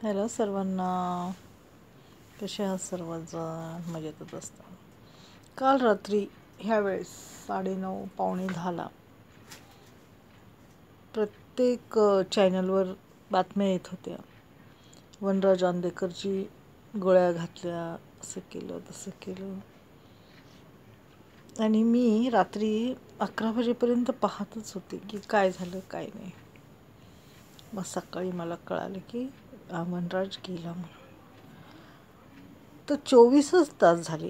Hello सर्वांना, कसे आहात सर्वजण? मजेतच असतात. काल रात्री ह्या वेळेस 9:30 पावणे 10ला प्रत्येक चॅनलवर बातम्या येत होत्या. वनराज आंदेकरची गोळ्या घातल्या, असं केलं तसं केलं. आणि मी रात्री 11 वाजेपर्यंत पाहतच होते की काय झालं काय नाही. मग सकाळी मला कळालं की वनराज गेला म्हणून. तर 24च तास झाले,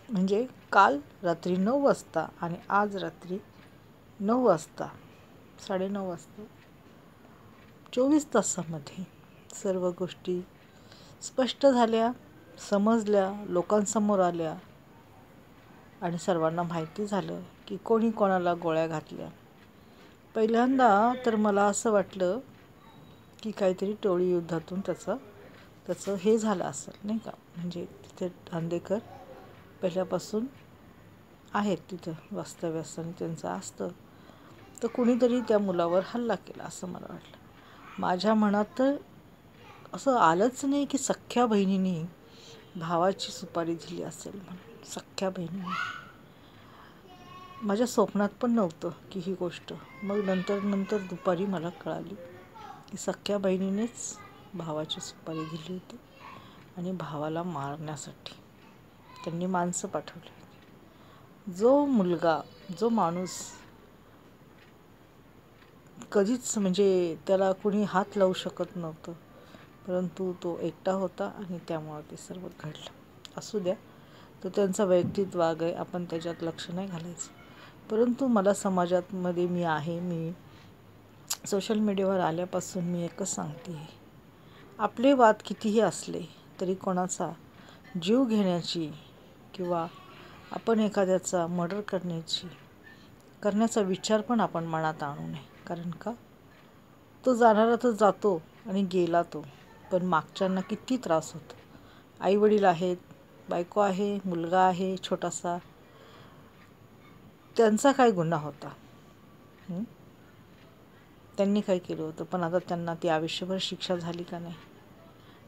म्हणजे काल रात्री 9 वाजता आणि आज रात्री 9 वाजता, 9:30 वाजता, 24 तासामध्ये सर्व गोष्टी स्पष्ट झाल्या, समजल्या, लोकांसमोर आल्या आणि सर्वांना माहिती झालं की कोणी कोणाला गोळ्या घातल्या. पहिल्यांदा तर मला असं वाटलं की काहीतरी टोळी युद्धातून त्याचं हे झालं असेल, नाही का. म्हणजे तिथे आंदेकर पहिल्यापासून आहेत, तिथं वास्तव्यास आणि त्यांचं असतं, तर कुणीतरी त्या मुलावर हल्ला केला असं मला वाटलं. माझ्या मनात तर असं आलंच नाही की सख्ख्या बहिणीने भावाची सुपारी दिली असेल म्हणून. सख्ख्या बहिणीने माझ्या स्वप्नात पण नव्हतं की ही गोष्ट. मग नंतर दुपारी मला कळाली की सख्ख्या बहिणीनेच भावाची सुपारी दिली होती आणि भावाला मारण्यासाठी त्यांनी माणसं पाठवली होती. जो माणूस कधीच म्हणजे त्याला कुणी हात लावू शकत नव्हतं, परंतु तो एकटा होता आणि त्यामुळं ते सर्व घडलं. असू द्या, तो त्यांचा वैयक्तिक वाद आहे, आपण त्याच्यात लक्ष नाही घालायचं. परंतु मला समाजामध्ये मी सोशल मीडियावर आल्यापासून मी एकच सांगते, आपले वाद कितीही असले तरी कोणाचा जीव घेण्याची किंवा आपण एखाद्याचा मर्डर करण्याचा विचार पण आपण मनात आणू नये. कारण का, तो जाणारा तर जातो आणि गेला तो, पण मागच्यांना किती त्रास होतो. आईवडील आहेत, बायको आहे, मुलगा आहे छोटासा, त्यांचा काय गुन्हा होता? त्यांनी काय केलं होतं? पण आता त्यांना ती आयुष्यभर शिक्षा झाली का नाही?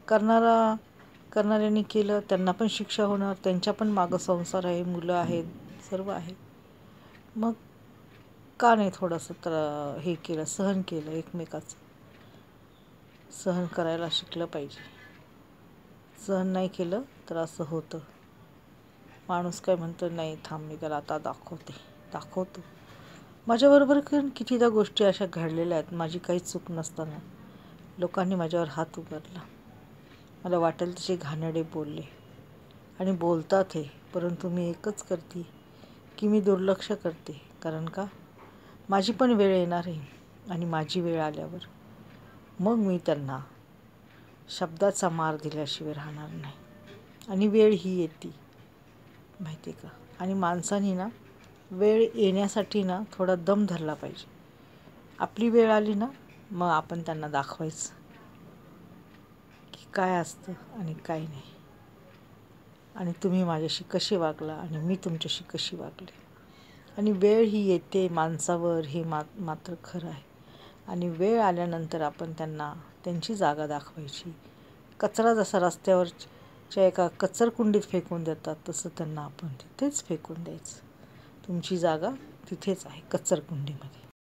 करणाऱ्यांनी केलं, त्यांना पण शिक्षा होणार, त्यांच्या पण मागं संसार आहे, मुलं आहेत, सर्व आहे. मग का नाही थोडंसं हे केलं, सहन केलं, एकमेकाचं सहन करायला शिकलं पाहिजे. सहन नाही केलं तर असं होतं. माणूस काय म्हणतो, नाही थांब, मी त्याला आता दाखवतो. माझ्याबरोबर कितीदा गोष्टी अशा घडलेल्या आहेत, माझी काहीच चूक नसताना लोकांनी माझ्यावर हात उगारला, मला वाटेल तसे घाणेरडे बोलले आणि बोलतात हे. परंतु मी एकच करते की मी दुर्लक्ष करते. कारण का, माझी पण वेळ येणार आहे आणि माझी वेळ आल्यावर मग मी त्यांना शब्दाचा मार दिल्याशिवाय राहणार नाही. आणि वेळ ही येते, माहिती आहे का. आणि माणसाने वेळ येण्यासाठी थोडा दम धरला पाहिजे. आपली वेळ आली मग आपण त्यांना दाखवायचं की काय असतं आणि काय नाही, आणि तुम्ही माझ्याशी कसे वागला आणि मी तुमच्याशी कशी वागले. आणि वेळ ही येते माणसावर, हे मात्र खरं आहे. आणि वेळ आल्यानंतर आपण त्यांना त्यांची जागा दाखवायची. कचरा जसा रस्त्यावरच्या एका कचरकुंडीत फेकून देतात, तसं त्यांना आपण तिथेच फेकून द्यायचं. तुमची जागा तिथेच आहे, कचरकुंडीमध्ये.